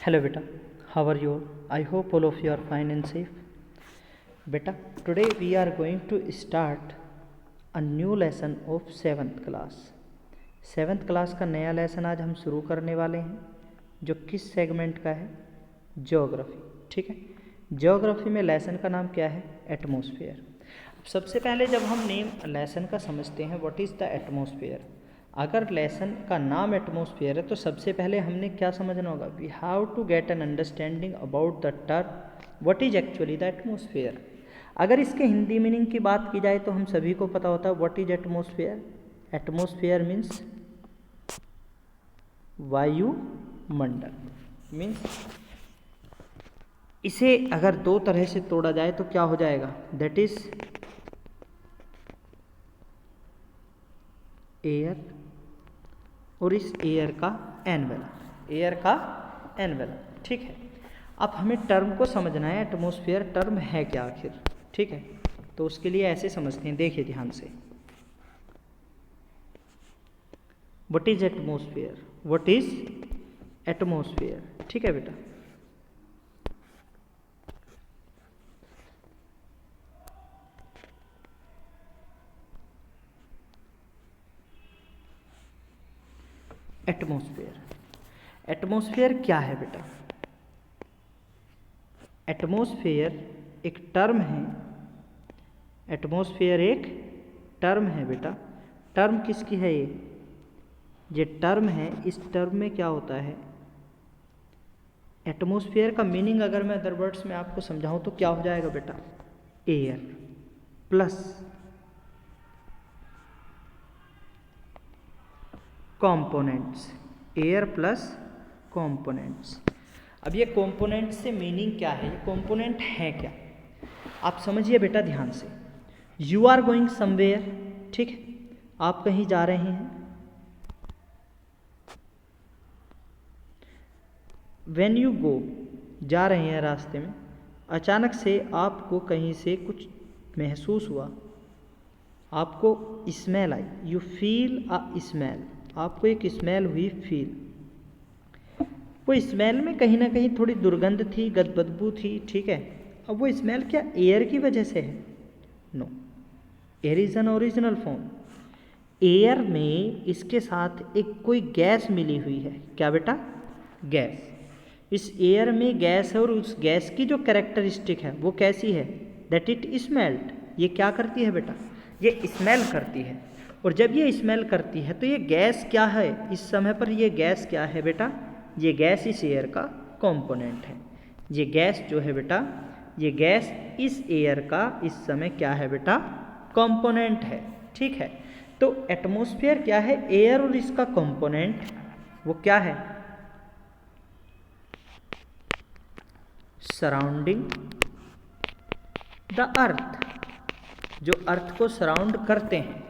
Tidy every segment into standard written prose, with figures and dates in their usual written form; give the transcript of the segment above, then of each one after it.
Hello beta, how are you all? I hope all of you are fine and safe. Beta, today we are going to start a new lesson of 7th class. 7th class का नया lesson आज हम शुरू करने वाले हैं, जो किस सेगमेंट का है? ज्योग्राफी. ठीक है, ज्योग्राफी में लेसन का नाम क्या है? एटमॉस्फेयर. सबसे पहले जब हम नेम लेसन का समझते हैं, व्हाट इज़ द एटमॉस्फेयर. अगर लेसन का नाम एटमॉस्फेयर है तो सबसे पहले हमने क्या समझना होगा? We have to get an understanding about the term what is actually the atmosphere. अगर इसके हिंदी मीनिंग की बात की जाए तो हम सभी को पता होता है what is atmosphere. Atmosphere means वायुमंडल. मीन्स इसे अगर दो तरह से तोड़ा जाए तो क्या हो जाएगा? दैट इज एयर और इस एयर का एनवेलप. एयर का एनवेलप. ठीक है, अब हमें टर्म को समझना है. एटमॉस्फेयर टर्म है क्या आखिर? ठीक है, तो उसके लिए ऐसे समझते हैं. देखिए ध्यान से, what is atmosphere. What is atmosphere. ठीक है बेटा, एटमॉस्फेयर. एटमॉस्फेयर क्या है बेटा? एटमॉस्फेयर एक टर्म है. एटमॉस्फेयर एक टर्म है बेटा. टर्म किसकी है? ये टर्म है. इस टर्म में क्या होता है? एटमॉस्फेयर का मीनिंग अगर मैं अदर वर्ड्स में आपको समझाऊं तो क्या हो जाएगा बेटा? Air plus components. Air plus components. अब ये कंपोनेंट से मीनिंग क्या है? ये कंपोनेंट है क्या? आप समझिए बेटा ध्यान से. You are going somewhere. ठीक है, आप कहीं जा रहे हैं. व्हेन यू गो, जा रहे हैं रास्ते में, अचानक से आपको कहीं से कुछ महसूस हुआ, आपको smell I. You feel a smell. आपको एक स्मेल हुई फील. वो स्मेल में कहीं ना कहीं थोड़ी दुर्गंध थी, बदबू थी. ठीक है, अब वो स्मेल क्या एयर की वजह से है? No, air is an original form. Air में इसके साथ एक कोई गैस मिली हुई है. क्या बेटा? गैस. इस एयर में गैस है और उस गैस की जो कैरेक्टरिस्टिक है वो कैसी है? That it smelled. ये क्या करती है बेटा? ये स्मेल करती है. और जब ये स्मेल करती है तो ये गैस क्या है? इस समय पर ये गैस क्या है बेटा? ये गैस इस एयर का कंपोनेंट है. ये गैस जो है बेटा, ये गैस इस एयर का इस समय क्या है बेटा? कंपोनेंट है. ठीक है, तो एटमॉस्फेयर क्या है? एयर और इसका कंपोनेंट वो क्या है? Surrounding the earth. जो अर्थ को सराउंड करते हैं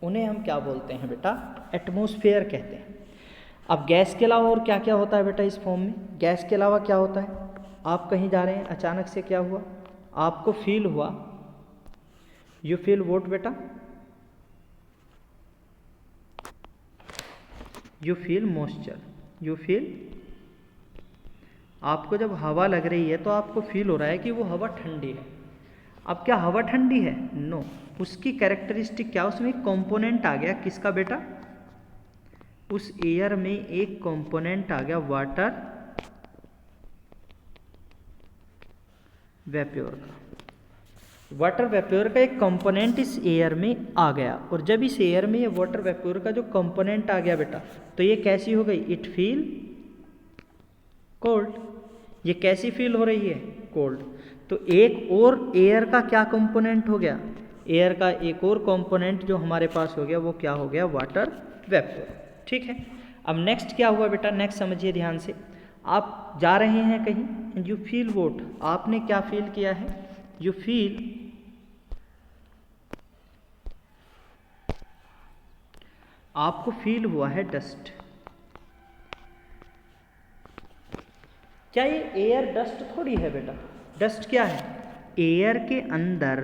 उन्हें हम क्या बोलते हैं बेटा? एटमॉस्फेयर कहते हैं. अब गैस के अलावा और क्या क्या होता है बेटा इस फॉर्म में? गैस के अलावा क्या होता है? आप कहीं जा रहे हैं, अचानक से क्या हुआ? आपको फील हुआ. यू फील व्हाट बेटा? You feel moisture. You feel, आपको जब हवा लग रही है तो आपको फील हो रहा है कि वो हवा ठंडी है. अब क्या हवा ठंडी है? नो. उसकी कैरेक्टरिस्टिक क्या? उसमें एक कंपोनेंट आ गया. किसका बेटा? उस एयर में एक कंपोनेंट आ गया वाटर वेप्योर का. वाटर वेप्योर का एक कंपोनेंट इस एयर में आ गया. और जब इस एयर में ये वाटर वेप्योर का जो कंपोनेंट आ गया बेटा, तो ये कैसी हो गई? It feel cold. ये कैसी फील हो रही है? कोल्ड. तो एक और एयर का क्या कंपोनेंट हो गया? एयर का एक और कंपोनेंट जो हमारे पास हो गया वो क्या हो गया? Water vapour. ठीक है, अब नेक्स्ट क्या हुआ बेटा? नेक्स्ट समझिए ध्यान से. आप जा रहे हैं कहीं, यू फील वोट. आपने क्या फील किया है? यू फील, आपको फील हुआ है डस्ट. क्या ये एयर डस्ट थोड़ी है बेटा? डस्ट क्या है? एयर के अंदर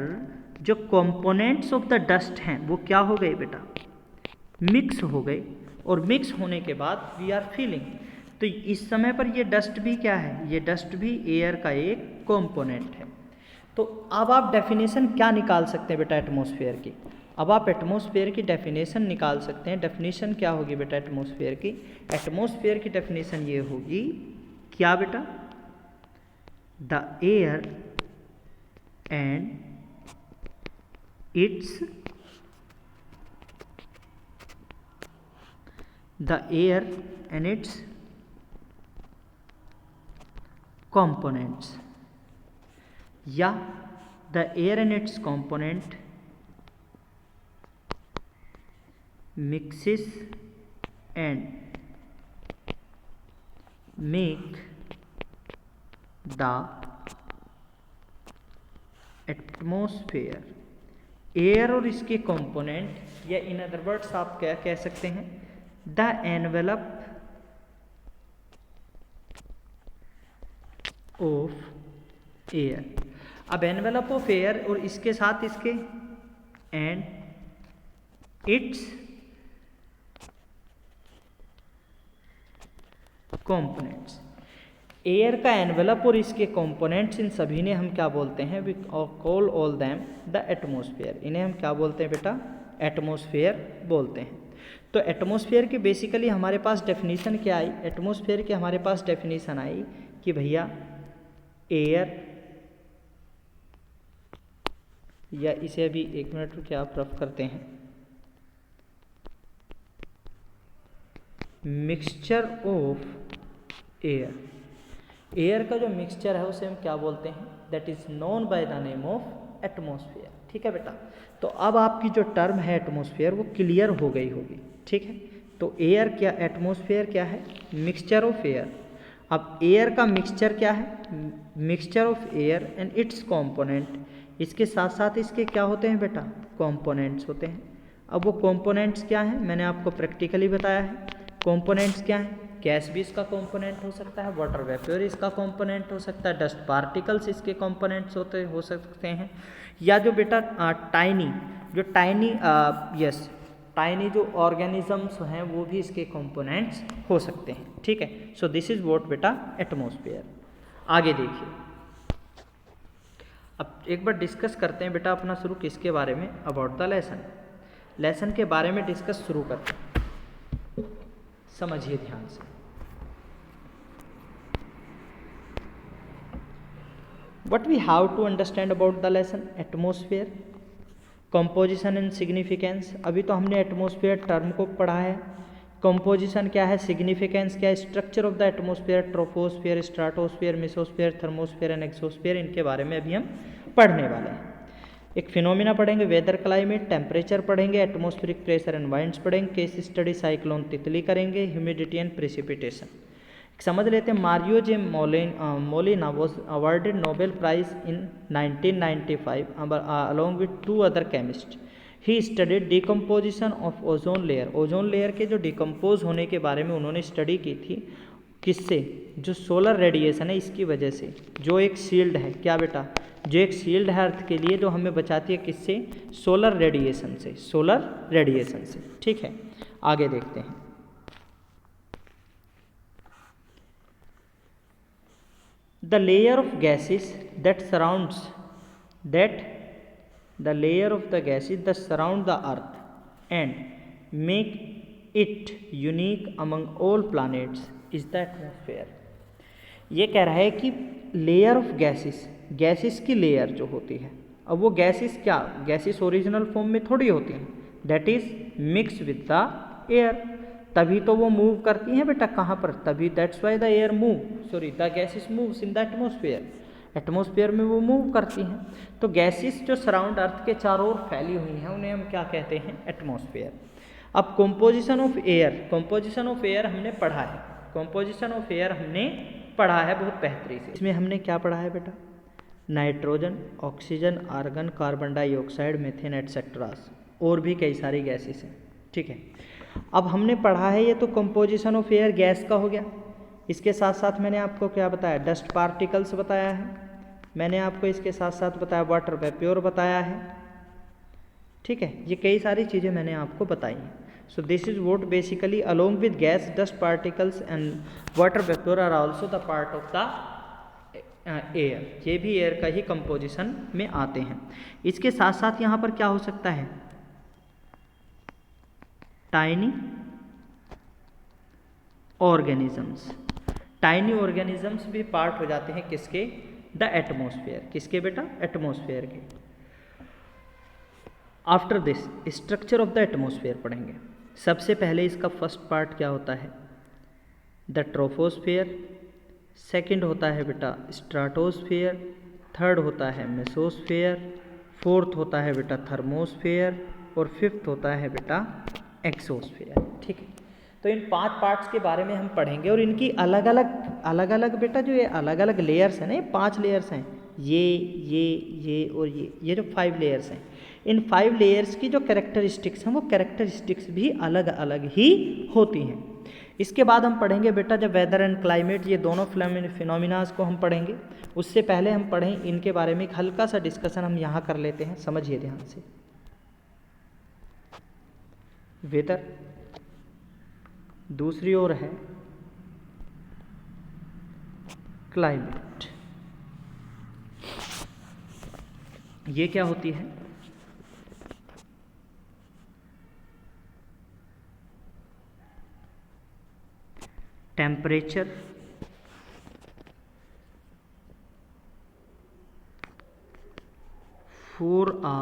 जो कंपोनेंट्स ऑफ द डस्ट हैं वो क्या हो गए बेटा? मिक्स हो गए. और मिक्स होने के बाद वी आर फीलिंग. तो इस समय पर ये डस्ट भी क्या है, ये डस्ट भी एयर का एक कंपोनेंट है। तो अब आप डेफिनेशन क्या निकाल सकते हैं बेटा एटमॉस्फेयर की, अब आप एटमॉस्फेयर की डेफिनेशन निकाल सकते हैं। डेफिनेशन क्या होगी बेटा एटमॉस्फेयर की, एटमॉस्फेयर की डेफिनेशन ये होगी क्या बेटा, the air and it's components, या the air and its component mixes and make the atmosphere। Air और इसके कंपोनेंट, या इन अदर वर्ड्स आप क्या कह सकते हैं, द एनवेलप ऑफ एयर। अब एनवेलप ऑफ एयर और इसके साथ इसके एंड इट्स कंपोनेंट्स, एयर का एनवेलप और इसके कंपोनेंट्स, इन सभी ने हम क्या बोलते हैं, we call all them the atmosphere. इन्हें हम क्या बोलते हैं बेटा, एटमॉस्फेयर बोलते हैं। तो एटमॉस्फेयर की बेसिकली हमारे पास डेफिनेशन क्या आई, एटमॉस्फेयर की हमारे पास डेफिनेशन आई कि भैया एयर, या इसे अभी 1 मिनट क्या आप रफ करते हैं, मिक्सचर ऑफ एयर, एयर का जो मिक्सचर है उसे हम क्या बोलते हैं, that is known by the name of atmosphere. ठीक है बेटा, तो अब आपकी जो टर्म है एटमॉस्फेयर वो क्लियर हो गई होगी। ठीक है, तो एयर क्या, एटमॉस्फेयर क्या है, मिक्सचर ऑफ एयर। अब एयर का मिक्सचर क्या है, mixture of air and it's component, इसके साथ साथ इसके क्या होते हैं बेटा, कंपोनेंट्स होते हैं। अब वो कंपोनेंट्स क्या हैं, मैंने आपको प्रैक्टिकली बताया है। कंपोनेंट्स क्या हैं, गैस भी इसका कंपोनेंट हो सकता है, वाटर वेपर इसका कंपोनेंट हो सकता है, डस्ट पार्टिकल्स इसके कंपोनेंट्स हो सकते हैं, या जो बेटा टाइनी जो ऑर्गेनिजम्स हैं वो भी इसके कंपोनेंट्स हो सकते हैं। ठीक है, सो दिस इज व्हाट बेटा एटमॉस्फेयर। आगे देखिए, अब एक बार डिस्कस करते हैं बेटा अपना शुरू किसके बारे में, अबाउट द लेसन के बारे में डिस्कस शुरू करते हैं। समझिए ध्यान से, what we have to understand about the lesson atmosphere, composition and significance। अभी तो हमने एटमॉस्फेयर टर्म को पढ़ा है, कंपोजिशन क्या है, सिग्निफिकेंस क्या है, structure of the atmosphere, troposphere, stratosphere, mesosphere, thermosphere and exosphere, इनके बारे में अभी हम पढ़ने वाले हैं। एक फिनोमिना पढ़ेंगे, वेदर क्लाइमेट, टेम्परेचर पढ़ेंगे, एटमॉस्फेरिक प्रेशर एंड वाइंड्स पढ़ेंगे, केस स्टडी साइक्लोन तितली करेंगे, ह्यूमिडिटी एंड प्रेसिपिटेशन। समझ लेते हैं, Mario J Molina was awarded Nobel prize in 1995 along with 2 other chemist. He studied decomposition of ozone layer, ozone layer के जो decompose होने के बारे में उन्होंने स्टडी की थी, किससे, जो सोलर रेडिएशन है इसकी वजह से, जो एक शील्ड है, क्या बेटा, जो एक शील्ड है अर्थ के लिए जो हमें बचाती है, किससे, सोलर रेडिएशन से, सोलर रेडिएशन से। ठीक है, आगे देखते हैं। The layer of gases that surrounds the layer of the gases that surround the earth and make it unique among all planets is the atmosphere। ये कह रहा है कि लेयर ऑफ गैसेस की लेयर जो होती है, अब वो गैसेस क्या, गैसेस ओरिजिनल फॉर्म में थोड़ी होती हैं, that is mix with the air, तभी तो वो मूव करती हैं बेटा, कहाँ पर, तभी that's why the air the gases moves in the atmosphere, atmosphere में वो मूव करती हैं। तो गैसेस जो सराउंड अर्थ के चारों ओर फैली हुई हैं उन्हें हम क्या कहते हैं, एटमॉस्फेयर। अब कंपोजिशन ऑफ एयर हमने पढ़ा है, कंपोजिशन ऑफ एयर हमने पढ़ा है बहुत बेहतरीन से। इसमें हमने क्या पढ़ा है बेटा, nitrogen, oxygen, argon, carbon dioxide, methane etcetera, और भी कई सारी गैसेस हैं। ठीक है, अब हमने पढ़ा है ये तो कंपोजिशन ऑफ एयर गैस का हो गया। इसके साथ साथ मैंने आपको क्या बताया, डस्ट पार्टिकल्स बताया है, मैंने आपको इसके साथ साथ बताया वाटर वेपर बताया है। ठीक है, ये कई सारी चीज़ें मैंने आपको बताई हैं। So this is what basically along with gas, dust particles and water vapor are also the part of the air, ये भी एयर का ही कंपोजिशन में आते हैं। इसके साथ साथ यहाँ पर क्या हो सकता है, टाइनी ऑर्गेनिजम्स, टाइनी ऑर्गेनिजम्स भी पार्ट हो जाते हैं किसके, द एटमॉस्फेयर, किसके बेटा, एटमॉस्फेयर के। After this structure of the atmosphere पढ़ेंगे। सबसे पहले इसका फर्स्ट पार्ट क्या होता है, द ट्रोपोस्फेयर, सेकंड होता है बेटा स्ट्राटोस्फेयर, थर्ड होता है मेसोस्फेयर, फोर्थ होता है बेटा थर्मोस्फेयर और फिफ्थ होता है बेटा एक्सोस्फेयर। ठीक है, तो इन 5 पार्ट्स के बारे में हम पढ़ेंगे और इनकी अलग अलग बेटा जो ये अलग अलग लेयर्स हैं ना, ये 5 लेयर्स हैं, ये और ये जो 5 लेयर्स हैं, इन 5 लेयर्स की जो कैरेक्टरिस्टिक्स हैं वो कैरेक्टरिस्टिक्स भी अलग अलग ही होती हैं। इसके बाद हम पढ़ेंगे बेटा जब वेदर एंड क्लाइमेट, ये दोनों फिनोमिनाज को हम पढ़ेंगे। उससे पहले हम पढ़ें इनके बारे में एक हल्का सा डिस्कशन हम यहाँ कर लेते हैं, समझिए ध्यान से। वेदर, दूसरी ओर है क्लाइमेट। ये क्या होती है, temperature, for a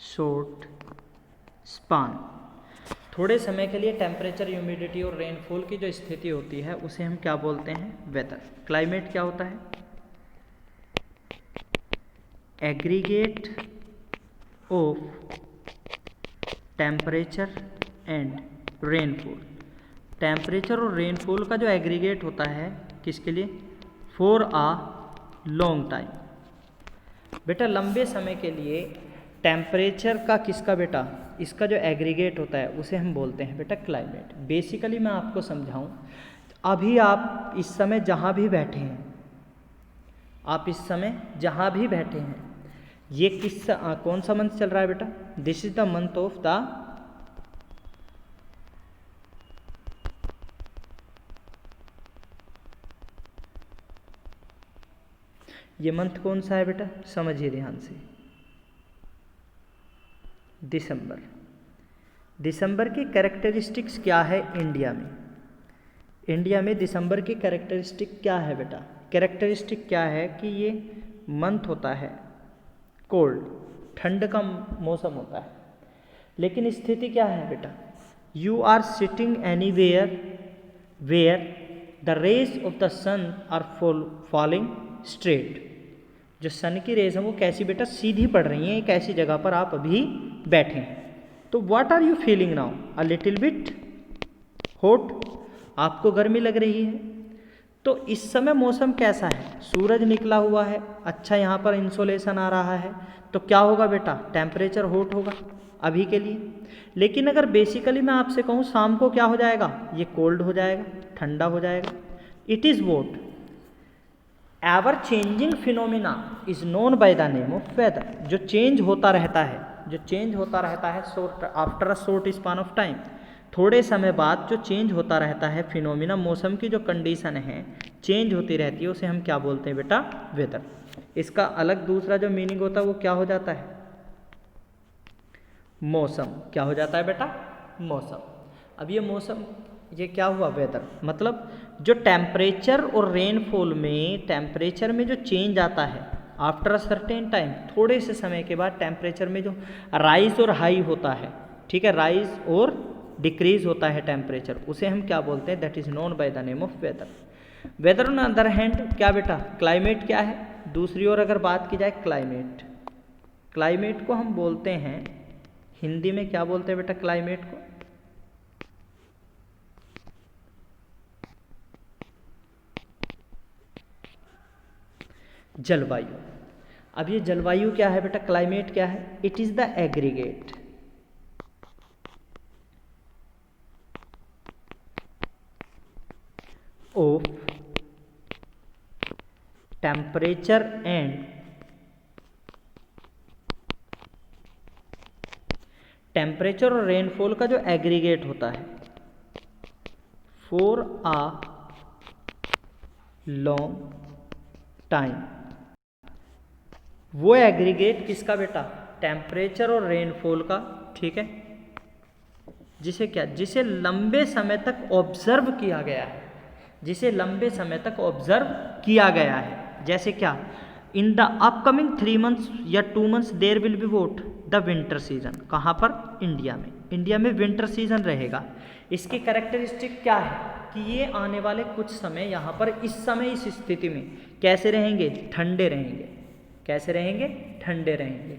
short span, थोड़े समय के लिए टेम्परेचर, ह्यूमिडिटी और रेनफॉल की जो स्थिति होती है उसे हम क्या बोलते हैं, वेदर। क्लाइमेट क्या होता है, aggregate of temperature and rainfall, temperature और रेनफॉल का जो एग्रीगेट होता है किसके लिए, फॉर अ लॉन्ग टाइम, बेटा लंबे समय के लिए टेम्परेचर का किसका बेटा, इसका जो एग्रीगेट होता है उसे हम बोलते हैं बेटा क्लाइमेट। बेसिकली मैं आपको समझाऊं, अभी आप इस समय जहाँ भी बैठे हैं, आप इस समय जहाँ भी बैठे हैं, ये कौन सा मंथ चल रहा है बेटा, this is the month of the, ये मंथ कौन सा है बेटा, समझिए ध्यान से, दिसंबर। दिसंबर की कैरेक्टरिस्टिक्स क्या है इंडिया में, इंडिया में दिसंबर की कैरेक्टरिस्टिक क्या है बेटा, कैरेक्टरिस्टिक क्या है कि ये मंथ होता है कोल्ड, ठंड का मौसम होता है। लेकिन स्थिति क्या है बेटा, you are sitting anywhere where the rays of the sun are falling straight, जो सन की रेज है वो कैसी बेटा, सीधी पड़ रही हैं, एक ऐसी जगह पर आप अभी बैठे हैं। तो what are you feeling now, a little bit hot, आपको गर्मी लग रही है। तो इस समय मौसम कैसा है, सूरज निकला हुआ है, अच्छा यहाँ पर इंसोलेशन आ रहा है, तो क्या होगा बेटा, टेम्परेचर हॉट होगा अभी के लिए। लेकिन अगर बेसिकली मैं आपसे कहूँ शाम को क्या हो जाएगा, ये कोल्ड हो जाएगा, ठंडा हो जाएगा। It is what, ever changing phenomena is known by the name of weather, जो चेंज होता रहता है, जो चेंज होता रहता है after a short span of time, थोड़े समय बाद जो चेंज होता रहता है फिनोमिना, मौसम की जो कंडीशन है चेंज होती रहती है, उसे हम क्या बोलते हैं बेटा, वेदर। इसका अलग दूसरा जो मीनिंग होता है वो क्या हो जाता है, मौसम। क्या हो जाता है बेटा, मौसम। अब ये मौसम, ये क्या हुआ, वेदर, मतलब जो टेम्परेचर और रेनफॉल में, टेम्परेचर में जो चेंज आता है आफ्टर अ सर्टेन टाइम, थोड़े से समय के बाद टेम्परेचर में जो राइज और हाई होता है, ठीक है, राइज और डिक्रीज होता है टेम्परेचर, उसे हम क्या बोलते हैं, that is known by the name of weather. Weather on other hand क्या बेटा, क्लाइमेट क्या है, दूसरी ओर अगर बात की जाए क्लाइमेट, क्लाइमेट को हम बोलते हैं हिंदी में क्या बोलते हैं बेटा, क्लाइमेट को जलवायु। अब ये जलवायु क्या है बेटा, क्लाइमेट क्या है, it is the aggregate of temperature and temperature और रेनफॉल का जो एग्रीगेट होता है फॉर आ लॉन्ग टाइम, वो एग्रीगेट किसका बेटा, टेम्परेचर और रेनफॉल का, ठीक है, जिसे क्या, जिसे लंबे समय तक ऑब्जर्व किया गया है, जिसे लंबे समय तक ऑब्जर्व किया गया है। जैसे क्या, इन द अपकमिंग 3 मंथ्स या 2 months there will be what the winter season. कहाँ पर, इंडिया में, इंडिया में विंटर सीजन रहेगा। इसकी कैरेक्टरिस्टिक क्या है कि ये आने वाले कुछ समय यहाँ पर इस समय इस स्थिति में कैसे रहेंगे, ठंडे रहेंगे। कैसे रहेंगे, ठंडे रहेंगे।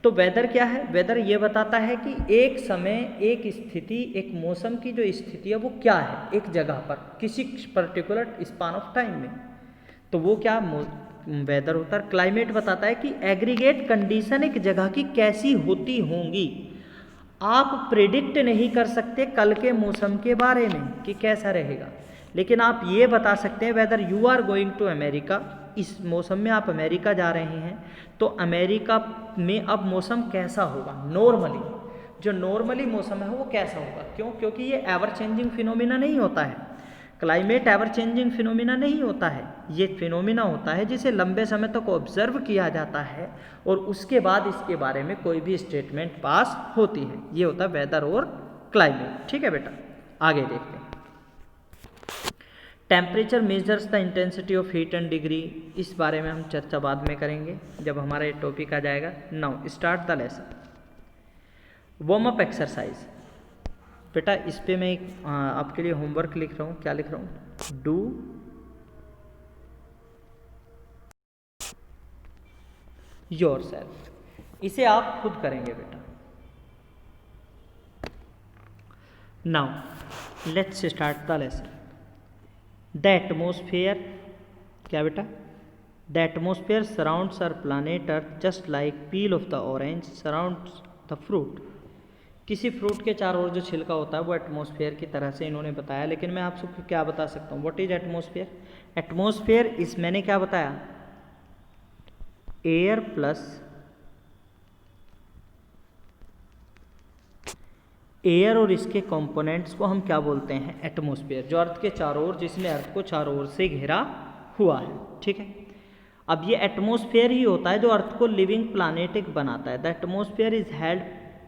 तो वेदर क्या है, वेदर ये बताता है कि एक समय, एक स्थिति, एक मौसम की जो स्थिति है वो क्या है एक जगह पर किसी पर्टिकुलर स्पान ऑफ टाइम में, तो वो क्या वेदर होता है। क्लाइमेट बताता है कि एग्रीगेट कंडीशन एक जगह की कैसी होती होंगी। आप प्रिडिक्ट नहीं कर सकते कल के मौसम के बारे में कि कैसा रहेगा, लेकिन आप ये बता सकते हैं whether you are going to America, इस मौसम में आप अमेरिका जा रहे हैं तो अमेरिका में अब मौसम कैसा होगा, नॉर्मली जो नॉर्मली मौसम है वो कैसा होगा। क्यों, क्योंकि ये एवर चेंजिंग फिनोमिना नहीं होता है, क्लाइमेट एवर चेंजिंग फिनोमिना नहीं होता है, ये फिनोमिना होता है जिसे लंबे समय तक ऑब्जर्व किया जाता है और उसके बाद इसके बारे में कोई भी स्टेटमेंट पास होती है। ये होता है वेदर और क्लाइमेट। ठीक है बेटा, आगे देखते हैं। Temperature measures the intensity of heat and degree, इस बारे में हम चर्चा बाद में करेंगे जब हमारा ये टॉपिक आ जाएगा। Now start the lesson. Warm up exercise. बेटा इस पे मैं एक आपके लिए होमवर्क लिख रहा हूँ। क्या लिख रहा हूँ, डू योरसेल्फ। इसे आप खुद करेंगे बेटा। Now let's start the lesson. The atmosphere, क्या बेटा, the atmosphere surrounds our planet earth just like peel of the orange surrounds the fruit. किसी फ्रूट के चारों ओर जो छिलका होता है वो एटमॉस्फेयर की तरह से इन्होंने बताया, लेकिन मैं आपको क्या बता सकता हूँ, व्हाट इज एटमॉस्फेयर। एटमॉस्फेयर इस मैंने क्या बताया, एयर प्लस एयर और इसके कंपोनेंट्स को हम क्या बोलते हैं, एटमॉस्फेयर, जो अर्थ के चारों ओर, जिसने अर्थ को चारों ओर से घेरा हुआ है। ठीक है, अब ये एटमॉस्फेयर ही होता है जो अर्थ को लिविंग प्लानेटिक बनाता है। The atmosphere is held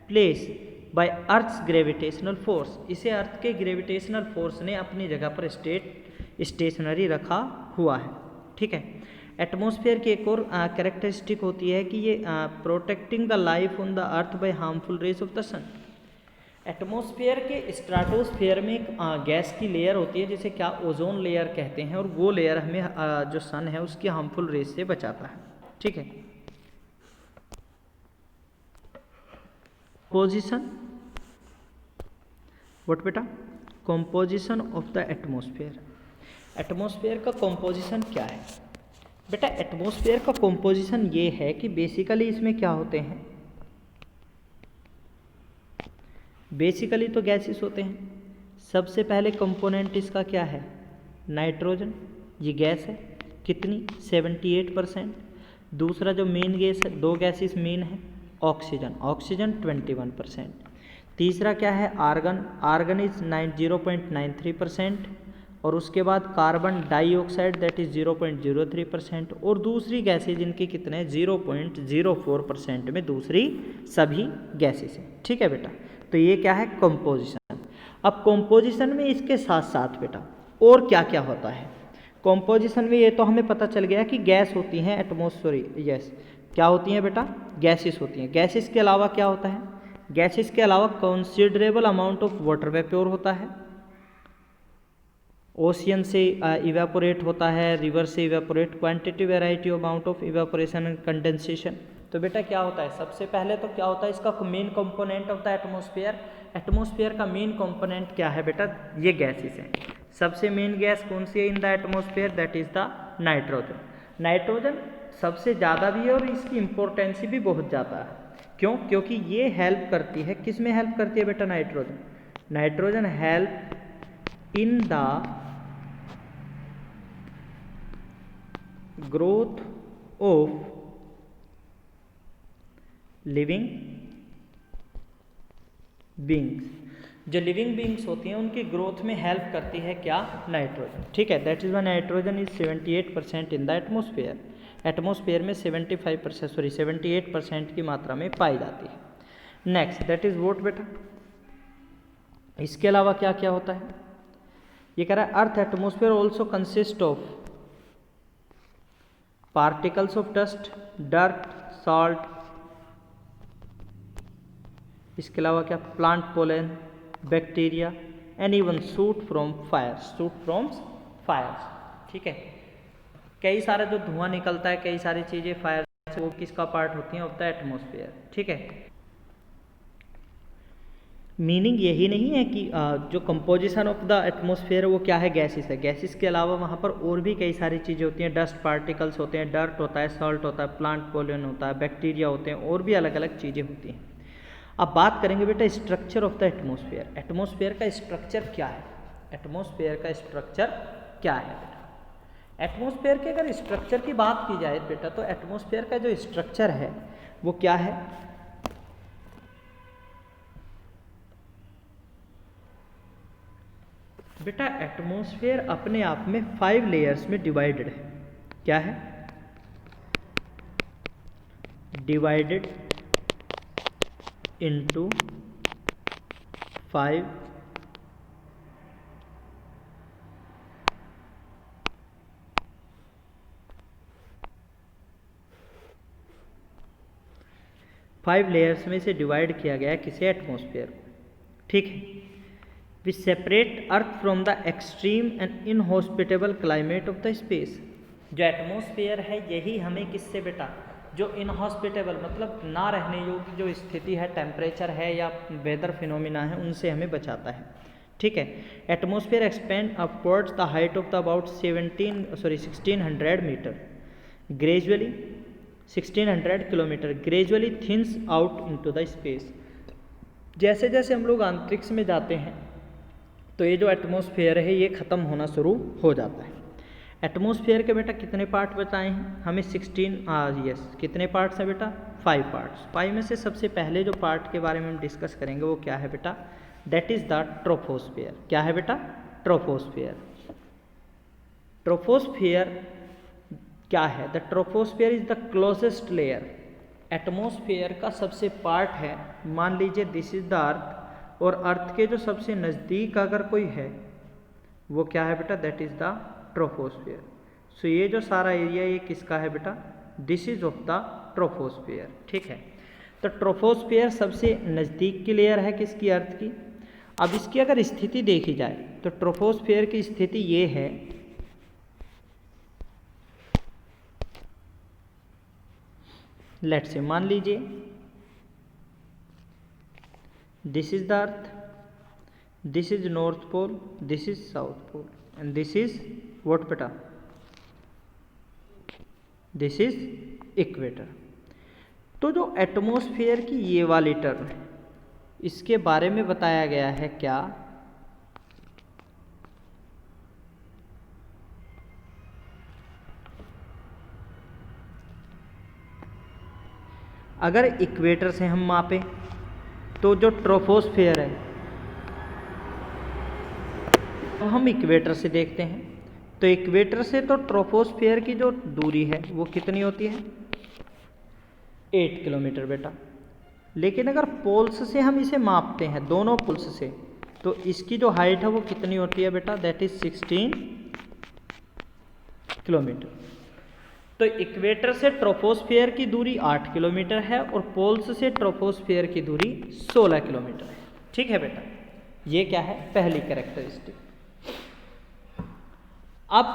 place by earth's gravitational force. इसे अर्थ के ग्रेविटेशनल फोर्स ने अपनी जगह पर स्टेशनरी रखा हुआ है। ठीक है, एटमॉस्फेयर की एक और कैरेक्टरिस्टिक होती है कि ये protecting the life on the earth by harmful rays of the sun. Atmosphere के स्ट्राटोस्फेयर में एक गैस की लेयर होती है जिसे क्या, ओजोन लेयर कहते हैं, और वो लेयर हमें जो सन है उसकी हार्मफुल रेज से बचाता है। ठीक है, पोजीशन, व्हाट बेटा, composition of the atmosphere. Atmosphere का कंपोजिशन क्या है बेटा, एटमॉस्फेयर का कंपोजिशन ये है कि बेसिकली इसमें क्या होते हैं, बेसिकली तो गैसेस होते हैं। सबसे पहले कंपोनेंट इसका क्या है, नाइट्रोजन, ये गैस है, कितनी, 78%। दूसरा जो मेन गैस है, दो गैसेस मेन है, ऑक्सीजन, ऑक्सीजन 21%। तीसरा क्या है, आर्गन, आर्गन इज 0.93%, और उसके बाद कार्बन डाइऑक्साइड दैट इज 0.03%, और दूसरी गैसेज जिनकी कितने 0.04% में दूसरी सभी गैसेस हैं। ठीक है बेटा, तो ये क्या है, कंपोजिशन। अब कंपोजिशन में इसके साथ साथ बेटा और क्या क्या होता है कंपोजिशन में, ये तो हमें पता चल गया कि गैस होती हैं, एटमॉस्फेयर, यस, क्या होती हैं बेटा, गैसेस होती हैं। गैसेस के अलावा क्या होता है, गैसेस के अलावा considerable amount of water vapour होता है, ओशियन से इवेपोरेट होता है, रिवर से evaporate, quantity variety amount of evaporation and condensation. तो बेटा क्या होता है, सबसे पहले तो क्या होता है, इसका main component of the atmosphere. Atmosphere का मेन कंपोनेंट क्या है बेटा, ये गैसेस हैं। सबसे मेन गैस कौन सी है in the atmosphere, that is the nitrogen. Nitrogen सबसे ज़्यादा भी है और इसकी इम्पोर्टेंसी भी बहुत ज़्यादा है। क्यों, क्योंकि ये हेल्प करती है, किस में हेल्प करती है बेटा, nitrogen, nitrogen help in the growth of living beings, जो लिविंग बींग्स होती हैं उनकी ग्रोथ में हेल्प करती है क्या, नाइट्रोजन। ठीक है, that is why nitrogen is 78% in the atmosphere. Atmosphere में 78% की मात्रा में पाई जाती है। नेक्स्ट दैट इज वोट बेटा। इसके अलावा क्या क्या होता है, ये कह रहा है earth atmosphere also consist of particles of dust, dirt, salt. इसके अलावा क्या, plant pollen, bacteria and even soot from fire, soot from fires. ठीक है, कई सारे जो धुआं निकलता है, कई सारी चीज़ें फायर से, वो किसका पार्ट होती हैं, ऑफ द एटमोसफेयर। ठीक है, मीनिंग यही नहीं है कि जो कंपोजिशन ऑफ द एटमॉस्फेयर वो क्या है, गैसेस है। गैसेस के अलावा वहाँ पर और भी कई सारी चीज़ें होती हैं, डस्ट पार्टिकल्स होते हैं, डर्ट होता है, सॉल्ट होता है, प्लांट पोलन होता है, बैक्टीरिया होते हैं, और भी अलग अलग चीज़ें होती हैं। अब बात करेंगे बेटा structure of the atmosphere. Atmosphere का स्ट्रक्चर क्या है, एटमॉस्फेयर का स्ट्रक्चर क्या है बेटा। एटमॉस्फेयर के अगर स्ट्रक्चर की बात की जाए बेटा, तो एटमॉस्फेयर का जो स्ट्रक्चर है वो क्या है, बेटा एटमॉस्फेयर अपने आप में 5 लेयर्स में डिवाइडेड है। क्या है, डिवाइडेड इनटू 5 लेयर्स में से डिवाइड किया गया है किसे, एटमॉस्फेयर को। ठीक है, विच separate earth from the extreme and inhospitable climate of the space. जो एटमॉस्फेयर है यही हमें किससे बेटा, जो इनहॉस्पिटेबल मतलब ना रहने योग्य जो स्थिति है, टेम्परेचर है या वेदर फिनोमिना है, उनसे हमें बचाता है। ठीक है, atmosphere expand upwards the height of the about 1600 metre gradually, 1600 kilometre gradually thins out into the space. जैसे जैसे हम लोग अंतरिक्ष में जाते हैं तो ये जो एटमॉस्फेयर है ये ख़त्म होना शुरू हो जाता है। एटमॉस्फेयर के बेटा कितने पार्ट बताए हैं हमें, 16 यस, कितने पार्ट्स हैं बेटा, 5 पार्ट्स। 5 में से सबसे पहले जो पार्ट के बारे में हम डिस्कस करेंगे वो क्या है बेटा, दैट इज़ द ट्रोपोस्फेयर। क्या है बेटा, ट्रोपोस्फेयर। ट्रोपोस्फेयर क्या है, the troposphere is the closest layer. Atmosphere का सबसे पार्ट है, मान लीजिए दिस इज द अर्थ, और अर्थ के जो सबसे नज़दीक अगर कोई है वो क्या है बेटा, दैट इज़ द ट्रोपोस्फेयर। सो ये जो सारा एरिया ये किसका है बेटा, this is of the troposphere. ठीक है, तो ट्रोपोस्फेयर सबसे नज़दीक की लेयर है किसकी, अर्थ की। अब इसकी अगर स्थिति देखी जाए तो ट्रोपोस्फेयर की स्थिति ये है, लेट्स से मान लीजिए this is the earth, this is north pole, this is south pole and this is what बेटा, दिस इज इक्वेटर। तो जो एटमॉस्फेयर की ये वाली टर्म है इसके बारे में बताया गया है क्या, अगर इक्वेटर से हम मापें तो जो ट्रोपोस्फेयर है, तो हम इक्वेटर से देखते हैं तो इक्वेटर से तो ट्रोपोस्फेयर की जो दूरी है वो कितनी होती है, 8 किलोमीटर बेटा। लेकिन अगर पोल्स से हम इसे मापते हैं, दोनों पोल्स से, तो इसकी जो हाइट है वो कितनी होती है बेटा, दैट इज 16 किलोमीटर। तो इक्वेटर से ट्रोपोस्फेयर की दूरी 8 किलोमीटर है और पोल्स से ट्रोपोस्फेयर की दूरी 16 किलोमीटर है। ठीक है बेटा, ये क्या है, पहली कैरेक्टरिस्टिक। अब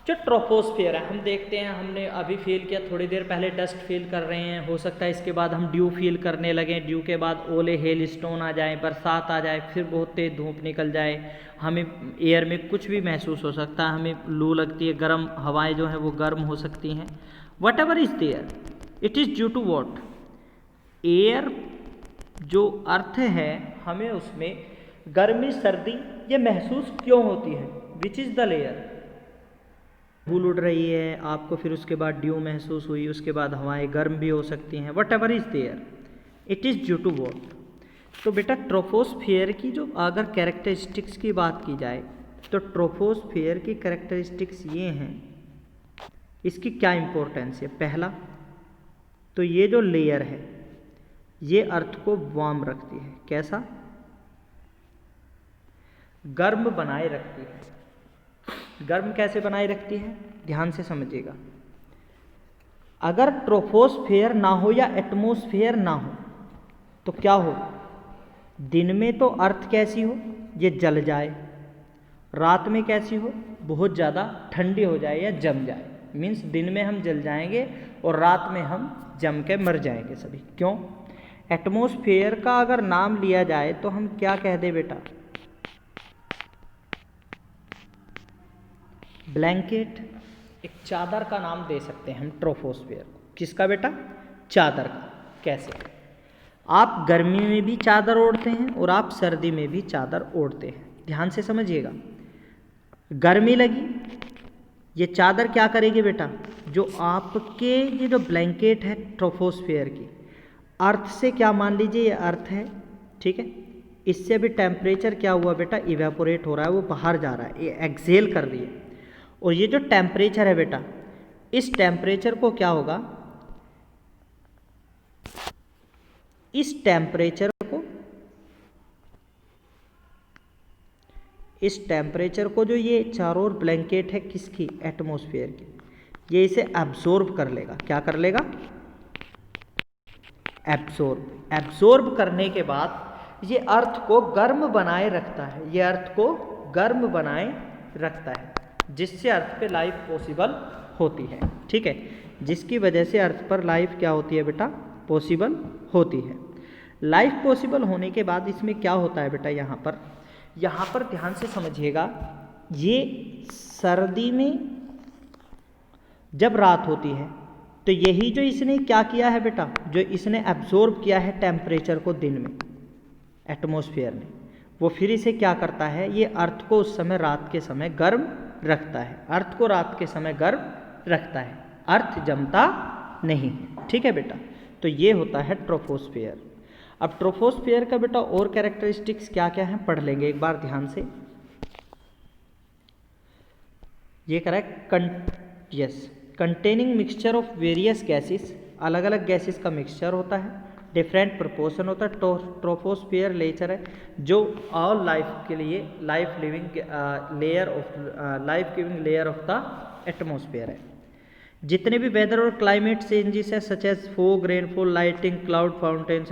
जो ट्रोपोस्फेयर है हम देखते हैं, हमने अभी फील किया, थोड़ी देर पहले डस्ट फील कर रहे हैं, हो सकता है इसके बाद हम ड्यू फील करने लगें, ड्यू के बाद ओले हेल स्टोन आ जाए, बरसात आ जाए, फिर बहुत तेज धूप निकल जाए, हमें एयर में कुछ भी महसूस हो सकता है, हमें लू लगती है, गर्म हवाएं जो हैं वो गर्म हो सकती हैं। Whatever is there, it is due to what, air जो अर्थ है हमें उसमें गर्मी सर्दी ये महसूस क्यों होती है, विच इज़ द लेयर। धूल उड़ रही है आपको, फिर उसके बाद ड्यू महसूस हुई, उसके बाद हवाएं गर्म भी हो सकती हैं, whatever is there, it is due to what, तो बेटा ट्रोपोस्फियर की जो अगर कैरेक्टरिस्टिक्स की बात की जाए तो ट्रोपोस्फियर की कैरेक्टरिस्टिक्स ये हैं, इसकी क्या इम्पोर्टेंस है। पहला तो ये जो लेयर है ये अर्थ को वार्म रखती है, कैसा, गर्म बनाए रखती है। गर्म कैसे बनाए रखती है, ध्यान से समझिएगा। अगर ट्रोपोस्फियर ना हो या एटमॉस्फेयर ना हो तो क्या हो, दिन में तो अर्थ कैसी हो, ये जल जाए, रात में कैसी हो, बहुत ज़्यादा ठंडी हो जाए या जम जाए। मीन्स दिन में हम जल जाएंगे और रात में हम जम के मर जाएंगे सभी। क्यों, एटमॉस्फेयर का अगर नाम लिया जाए तो हम क्या कह दे बेटा, ब्लैंकेट, एक चादर का नाम दे सकते हैं हम ट्रोपोस्फियर को। किसका बेटा, चादर का। कैसे, आप गर्मी में भी चादर ओढ़ते हैं और आप सर्दी में भी चादर ओढ़ते हैं, ध्यान से समझिएगा। गर्मी लगी, ये चादर क्या करेगी बेटा, जो आपके ये जो ब्लैंकेट है ट्रोपोस्फियर की, अर्थ से क्या मान लीजिए ये अर्थ है, ठीक है, इससे भी टेम्परेचर क्या हुआ बेटा, इवेपोरेट हो रहा है, वो बाहर जा रहा है, ये एक्सेल कर रही है। और ये जो टेम्परेचर है बेटा, इस टेम्परेचर को क्या होगा, इस टेम्परेचर को जो ये चारों ओर ब्लैंकेट है किसकी, एटमॉस्फेयर की, ये इसे एब्जॉर्ब कर लेगा। क्या कर लेगा, एब्जॉर्ब करने के बाद ये अर्थ को गर्म बनाए रखता है, ये अर्थ को गर्म बनाए रखता है, जिससे अर्थ पे लाइफ पॉसिबल होती है, ठीक है, जिसकी वजह से अर्थ पर लाइफ क्या होती है बेटा, पॉसिबल होती है। लाइफ पॉसिबल होने के बाद इसमें क्या होता है बेटा, यहाँ पर ध्यान से समझिएगा। ये सर्दी में जब रात होती है तो यही जो इसने क्या किया है बेटा, जो इसने एब्जॉर्ब किया है टेम्परेचर को दिन में एटमॉस्फेयर ने, वो फिर इसे क्या करता है, ये अर्थ को उस समय रात के समय गर्म रखता है, अर्थ को रात के समय गर्म रखता है, अर्थ जमता नहीं है, ठीक है बेटा। तो ये होता है ट्रोपोस्फियर। अब ट्रोपोस्फियर का बेटा और कैरेक्टरिस्टिक्स क्या क्या हैं पढ़ लेंगे एक बार ध्यान से। ये correct, containing mixture of various gases, अलग अलग गैसेस का मिक्सचर होता है, डिफरेंट प्रोपोर्शन होता है। ट्रोपोस्फियर लेयर है जो ऑल लाइफ के लिए life giving layer of the atmosphere है। जितने भी वेदर और क्लाइमेट चेंजेस है such as fog, rainfall, lightning, cloud fountain,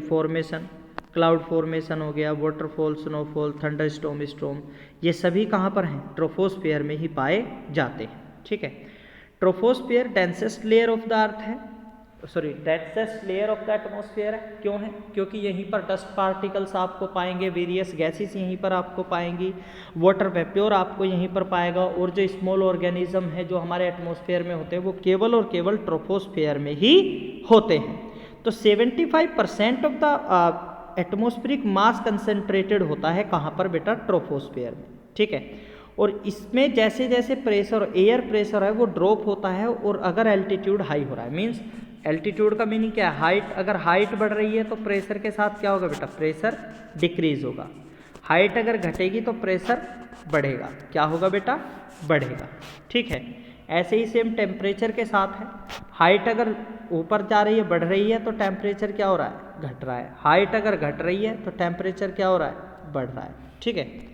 formation, cloud formation हो गया, वाटरफॉल, स्नोफॉल, थंडर स्टॉर्म, ये सभी कहाँ पर हैं, ट्रोपोस्फियर में ही पाए जाते हैं, ठीक है। Troposphere densest layer of the earth है, densest layer of the atmosphere है। क्यों है, क्योंकि यहीं पर डस्ट पार्टिकल्स आपको पाएंगे, वेरियस गैसेस यहीं पर आपको पाएंगी, वाटर वेप्योर आपको यहीं पर पाएगा, और जो स्मॉल ऑर्गेनिज्म है जो हमारे एटमॉस्फेयर में होते हैं वो केवल और केवल ट्रोपोस्फियर में ही होते हैं। तो 75% of the atmospheric mass concentrated होता है कहाँ पर बेटा, ट्रोपोस्फियर में, ठीक है। और इसमें जैसे जैसे प्रेशर, एयर प्रेशर है वो ड्रॉप होता है, और अगर एल्टीट्यूड हाई हो रहा है, मीन्स एल्टीट्यूड का मीनिंग क्या है, हाइट, अगर हाइट बढ़ रही है तो प्रेशर के साथ क्या होगा बेटा, प्रेशर डिक्रीज होगा। हाइट अगर घटेगी तो प्रेशर बढ़ेगा, क्या होगा बेटा, बढ़ेगा, ठीक है। ऐसे ही सेम टेम्परेचर के साथ है, हाइट अगर ऊपर जा रही है, बढ़ रही है, तो टेम्परेचर क्या हो रहा है, घट रहा है। हाइट अगर घट रही है तो टेम्परेचर क्या हो रहा है, बढ़ रहा है, ठीक है।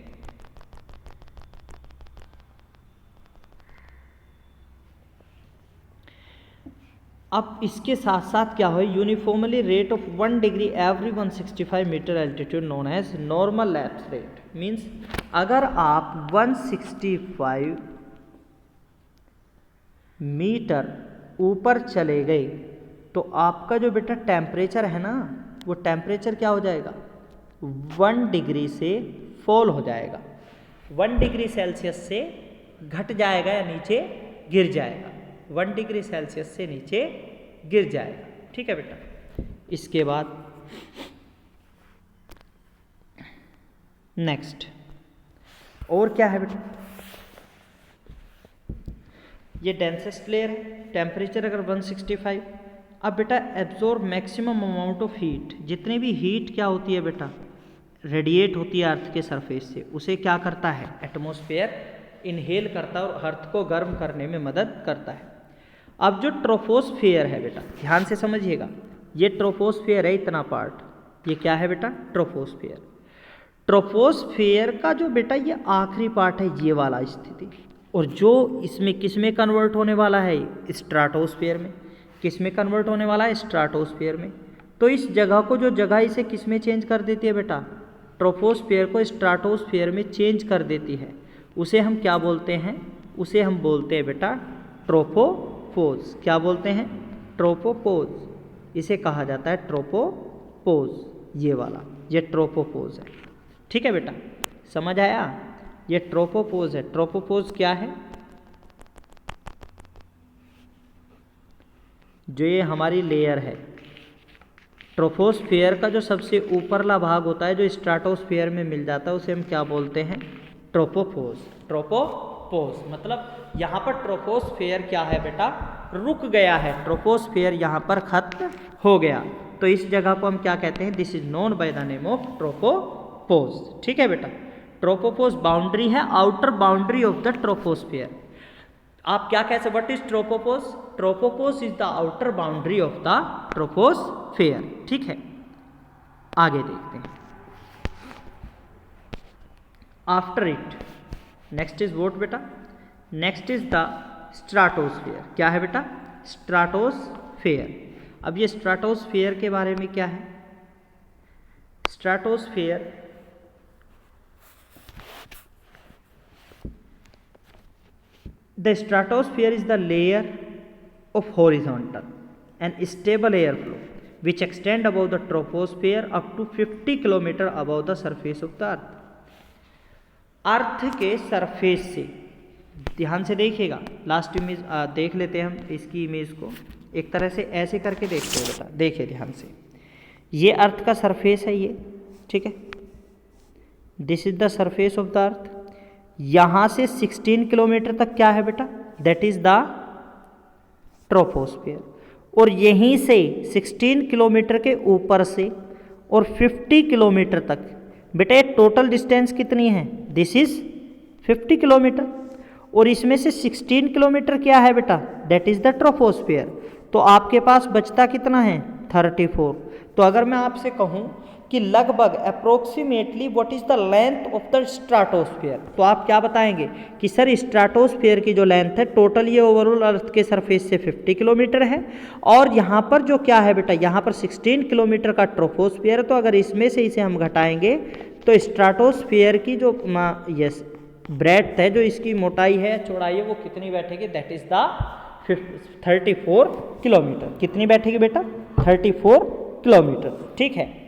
अब इसके साथ साथ क्या हो, uniformly rate of 1 degree every 165 metre altitude known as normal lapse rate. Means अगर आप 165 मीटर ऊपर चले गए तो आपका जो बेटा टेम्परेचर है ना, वो टेम्परेचर क्या हो जाएगा, 1 डिग्री से फॉल हो जाएगा, 1 डिग्री सेल्सियस से घट जाएगा या नीचे गिर जाएगा, 1 डिग्री सेल्सियस से नीचे गिर जाएगा, ठीक है बेटा। इसके बाद नेक्स्ट और क्या है बेटा, ये डेंसेस्ट लेयर है, टेम्परेचर अगर 165, अब बेटा absorb maximum amount of heat, जितनी भी हीट क्या होती है बेटा रेडिएट होती है अर्थ के सरफेस से, उसे क्या करता है एटमॉस्फेयर इनहेल करता है और अर्थ को गर्म करने में मदद करता है। अब जो ट्रोपोस्फियर है बेटा ध्यान से समझिएगा, ये ट्रोपोस्फियर है इतना पार्ट, ये क्या है बेटा ट्रोपोस्फियर। ट्रोपोस्फियर का जो बेटा ये आखिरी पार्ट है ये वाला स्थिति, और जो इसमें किस में कन्वर्ट होने वाला है स्ट्राटोस्फियर में। किस में कन्वर्ट होने वाला है स्ट्राटोस्फियर में। तो इस जगह को जो जगह इसे किस में चेंज कर देती है बेटा ट्रोपोस्फियर को स्ट्राटोस्फियर में चेंज कर देती है, उसे हम क्या बोलते हैं, उसे हम बोलते हैं बेटा ट्रोपोपोज। क्या बोलते हैं ट्रोपोपोज, इसे कहा जाता है ट्रोपोपोज, ये वाला ये ट्रोपोपोज है। ठीक है बेटा समझ आया, ये ट्रोपोपोज है। ट्रोपोपोज क्या है, जो ये हमारी लेयर है ट्रोपोस्फियर का जो सबसे ऊपरला भाग होता है जो स्ट्राटोस्फियर में मिल जाता है उसे हम क्या बोलते हैं ट्रोपोपोज। ट्रोपोपोज मतलब यहाँ पर ट्रोपोस्फियर क्या है बेटा रुक गया है, ट्रोपोस्फियर यहाँ पर खत्म हो गया, तो इस जगह को हम क्या कहते हैं, this is known by the name of tropopause. ठीक है बेटा, ट्रोपोपोज बाउंड्री है, outer boundary of the troposphere. आप क्या कह सकते, what is tropopause, tropopause is the outer boundary of the troposphere. ठीक है आगे देखते हैं। After it next is what बेटा, नेक्स्ट इज द स्ट्राटोस्फियर। क्या है बेटा स्ट्राटोस्फियर। अब ये स्ट्राटोस्फियर के बारे में क्या है, stratosphere the stratosphere is the layer of horizontal and stable airflow which extend above the troposphere up to 50 km above the surface of the earth। अर्थ के सरफेस से, ध्यान से देखिएगा, लास्ट इमेज देख लेते हैं हम इसकी इमेज को, एक तरह से ऐसे करके देखते हैं बेटा, देखिए ध्यान से, ये अर्थ का सरफेस है ये, ठीक है, this is the surface of the अर्थ। यहाँ से 16 किलोमीटर तक क्या है बेटा, दैट इज द ट्रोपोस्फियर, और यहीं से 16 किलोमीटर के ऊपर से और 50 किलोमीटर तक बेटा ये टोटल डिस्टेंस कितनी है, दिस इज 50 किलोमीटर, और इसमें से 16 किलोमीटर क्या है बेटा, दैट इज द ट्रोपोस्फियर। तो आपके पास बचता कितना है 34। तो अगर मैं आपसे कहूँ कि लगभग approximately what is the length of the stratosphere, तो आप क्या बताएंगे कि सर स्ट्राटोस्फियर की जो लेंथ है टोटल ये ओवरऑल अर्थ के सरफेस से 50 किलोमीटर है, और यहाँ पर जो क्या है बेटा यहाँ पर 16 किलोमीटर का ट्रोपोस्फियर है, तो अगर इसमें से इसे हम घटाएंगे तो स्ट्राटोस्फियर की जो यस ब्रेड्थ है, जो इसकी मोटाई है चौड़ाई है, वो कितनी बैठेगी, दैट इज द 34 किलोमीटर। कितनी बैठेगी बेटा 34 किलोमीटर। ठीक है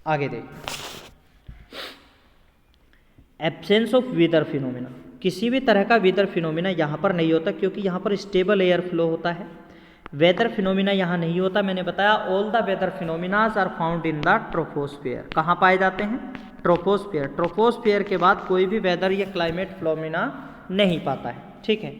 आगे देखिए, एब्सेंस ऑफ वेदर फिनोमिना, किसी भी तरह का वेदर फिनोमिना यहाँ पर नहीं होता क्योंकि यहाँ पर स्टेबल एयर फ्लो होता है, वेदर फिनोमिना यहाँ नहीं होता। मैंने बताया all the weather phenomenas are found in the troposphere. कहाँ पाए जाते हैं ट्रोपोस्फियर। ट्रोपोस्फियर के बाद कोई भी वेदर या क्लाइमेट फिनोमिना नहीं पाता है। ठीक है,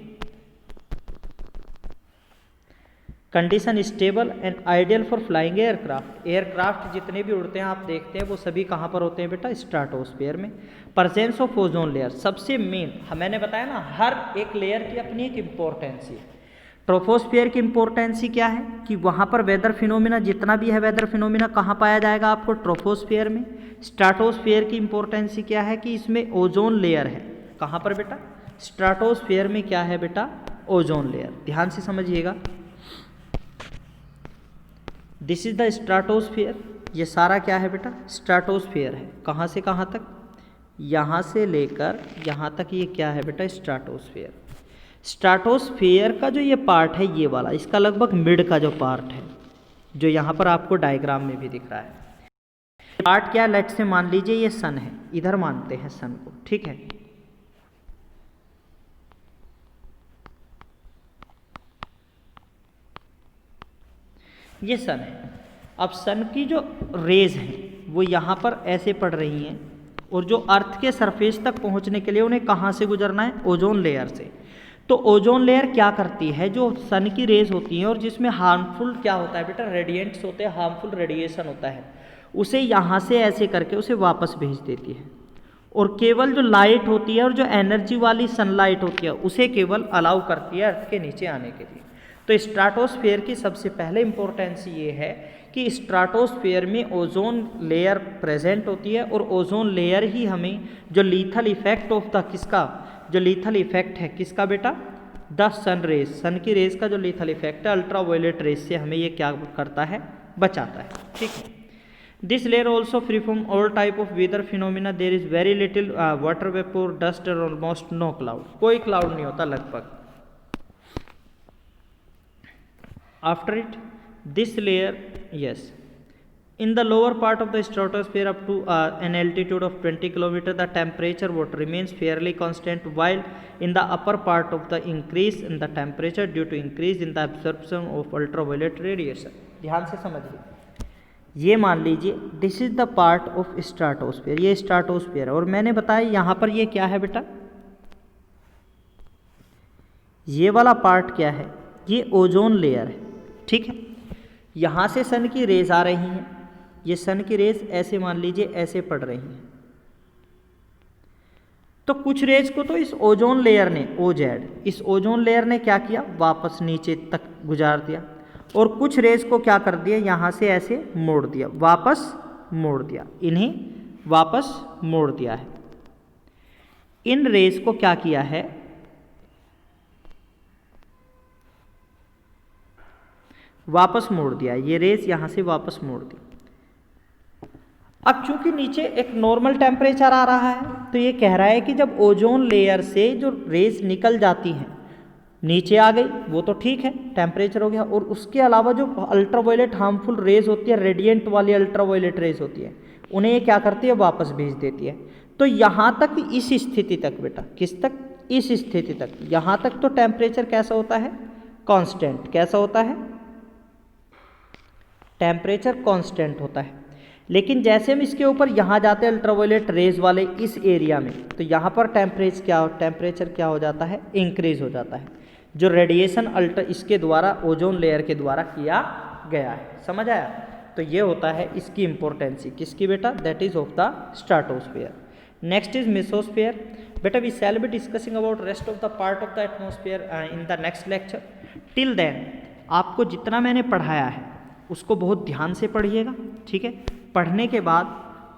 condition stable and ideal for flying aircraft. Aircraft जितने भी उड़ते हैं आप देखते हैं वो सभी कहाँ पर होते हैं बेटा स्ट्राटोस्फियर में। प्रेजेंस ऑफ ओजोन लेयर, सबसे मेन मैंने बताया ना हर एक लेयर की अपनी एक इम्पोर्टेंस है। ट्रोपोस्फियर की इम्पोर्टेंसी क्या है कि वहाँ पर वेदर फिनोमिना जितना भी है वेदर फिनोमिना कहाँ पाया जाएगा आपको ट्रोपोस्फियर में। स्ट्राटोस्फियर की इम्पोर्टेंसी क्या है कि इसमें ओजोन लेयर है। कहाँ पर बेटा स्ट्राटोस्फियर में क्या है बेटा ओजोन लेयर। ध्यान से समझिएगा, दिस इज द स्ट्राटोस्फियर। ये सारा क्या है बेटा स्ट्राटोस्फियर है। कहाँ से कहाँ तक, यहाँ से लेकर यहाँ तक ये क्या है बेटा स्ट्राटोस्फियर। स्ट्राटोस्फियर का जो ये पार्ट है ये वाला, इसका लगभग मिड का जो पार्ट है जो यहाँ पर आपको डायग्राम में भी दिख रहा है, पार्ट क्या लेट से मान लीजिए ये सन है, इधर मानते हैं सन को। ठीक है, ये सन है। अब सन की जो रेज हैं वो यहाँ पर ऐसे पड़ रही हैं और जो अर्थ के सरफेस तक पहुंचने के लिए उन्हें कहाँ से गुजरना है, ओजोन लेयर से। तो ओजोन लेयर क्या करती है, जो सन की रेज होती हैं और जिसमें हार्मफुल क्या होता है बेटा, रेडिएंट्स होते हैं, हार्मफुल रेडिएशन होता है, उसे यहाँ से ऐसे करके उसे वापस भेज देती है। और केवल जो लाइट होती है और जो एनर्जी वाली सनलाइट होती है उसे केवल अलाउ करती है अर्थ के नीचे आने के लिए। तो स्ट्राटोस्फेयर की सबसे पहले इंपॉर्टेंस ये है कि स्ट्राटोस्फेयर में ओजोन लेयर प्रेजेंट होती है और ओजोन लेयर ही हमें जो लीथल इफेक्ट ऑफ द किसका, जो लीथल इफेक्ट है किसका बेटा, द सन रेज, सन की रेज का जो लीथल इफेक्ट है अल्ट्रावायलेट रेज से हमें ये क्या करता है, बचाता है। ठीक है। This layer also free from all type of weather phenomena, there is very little water vapour, dust और ऑलमोस्ट नो क्लाउड, कोई क्लाउड नहीं होता लगभग। After it this layer, yes, in the lower part of the stratosphere up to an altitude of 20 km, the temperature what remains fairly constant, while in the upper part of the increase in the temperature due to increase in the absorption of ultraviolet radiation। ध्यान से समझिए, ये मान लीजिए this is the part of stratosphere, ये stratosphere है और मैंने बताया यहाँ पर ये क्या है बेटा, ये वाला पार्ट क्या है, ये ओजोन लेयर है। ठीक है। यहाँ से सन की रेज आ रही हैं, ये सन की रेज ऐसे मान लीजिए ऐसे पड़ रही हैं, तो कुछ रेज को तो इस ओजोन लेयर ने, ओजेड, इस ओजोन लेयर ने क्या किया, वापस नीचे तक गुजार दिया, और कुछ रेज को क्या कर दिया, यहाँ से ऐसे मोड़ दिया, वापस मोड़ दिया, इन्हें वापस मोड़ दिया है। इन रेज को क्या किया है, वापस मोड़ दिया, ये रेस यहाँ से वापस मोड़ दी। अब चूंकि नीचे एक नॉर्मल टेम्परेचर आ रहा है तो ये कह रहा है कि जब ओजोन लेयर से जो रेस निकल जाती हैं नीचे आ गई, वो तो ठीक है, टेम्परेचर हो गया, और उसके अलावा जो अल्ट्रावायलेट हार्मफुल रेज होती है, रेडिएंट वाली अल्ट्रावायलेट रेज होती है, उन्हें ये क्या करती है, वापस भेज देती है। तो यहाँ तक, इस स्थिति तक बेटा, किस तक, इस स्थिति तक, यहाँ तक तो टेम्परेचर कैसा होता है, कांस्टेंट। कैसा होता है, टेम्परेचर कांस्टेंट होता है। लेकिन जैसे हम इसके ऊपर यहाँ जाते हैं अल्ट्रावायलेट रेज वाले इस एरिया में, तो यहाँ पर टेम्परेचर क्या हो जाता है, इंक्रीज हो जाता है, जो रेडिएशन इसके द्वारा, ओजोन लेयर के द्वारा किया गया है। समझ आया। तो ये होता है इसकी इंपॉर्टेंसी, किसकी बेटा, that is of the stratosphere. Next is mesosphere. बेटा we shall be discussing about rest of the part of the atmosphere in the next lecture. Till then आपको जितना मैंने पढ़ाया है उसको बहुत ध्यान से पढ़िएगा। ठीक है। पढ़ने के बाद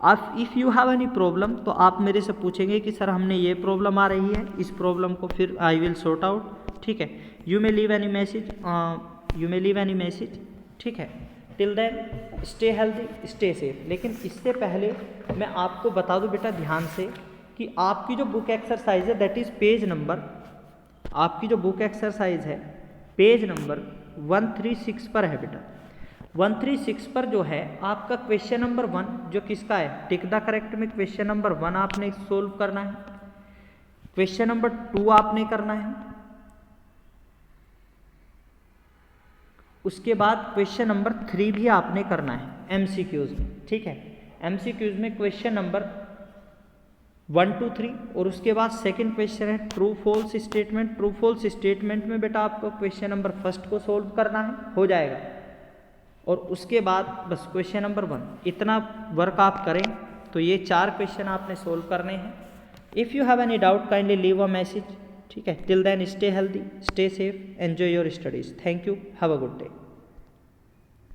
आप, if you have any problem, तो आप मेरे से पूछेंगे कि सर हमने ये प्रॉब्लम आ रही है, इस प्रॉब्लम को फिर आई विल सॉर्ट आउट। ठीक है। You may leave any message, ठीक है। Till then stay healthy, stay safe. लेकिन इससे पहले मैं आपको बता दूं बेटा ध्यान से कि आपकी जो बुक एक्सरसाइज है, दैट इज़ पेज नंबर, आपकी जो बुक एक्सरसाइज है पेज नंबर 136 पर है बेटा। 136 पर जो है आपका क्वेश्चन नंबर 1 जो किसका है, टिक द करेक्ट में क्वेश्चन नंबर 1 आपने सोल्व करना है, क्वेश्चन नंबर 2 आपने करना है, उसके बाद क्वेश्चन नंबर 3 भी आपने करना है एमसीक्यूज में। ठीक है। एमसीक्यूज में क्वेश्चन नंबर 1 2 3, और उसके बाद सेकंड क्वेश्चन है true false statement. True false statement में बेटा आपको क्वेश्चन नंबर 1 को सोल्व करना है, हो जाएगा, और उसके बाद बस क्वेश्चन नंबर 1। इतना वर्क आप करें तो ये 4 क्वेश्चन आपने सोल्व करने हैं। If you have any doubt kindly leave a message. ठीक है। Till then stay healthy, stay safe, enjoy your studies. Thank you, have a good day.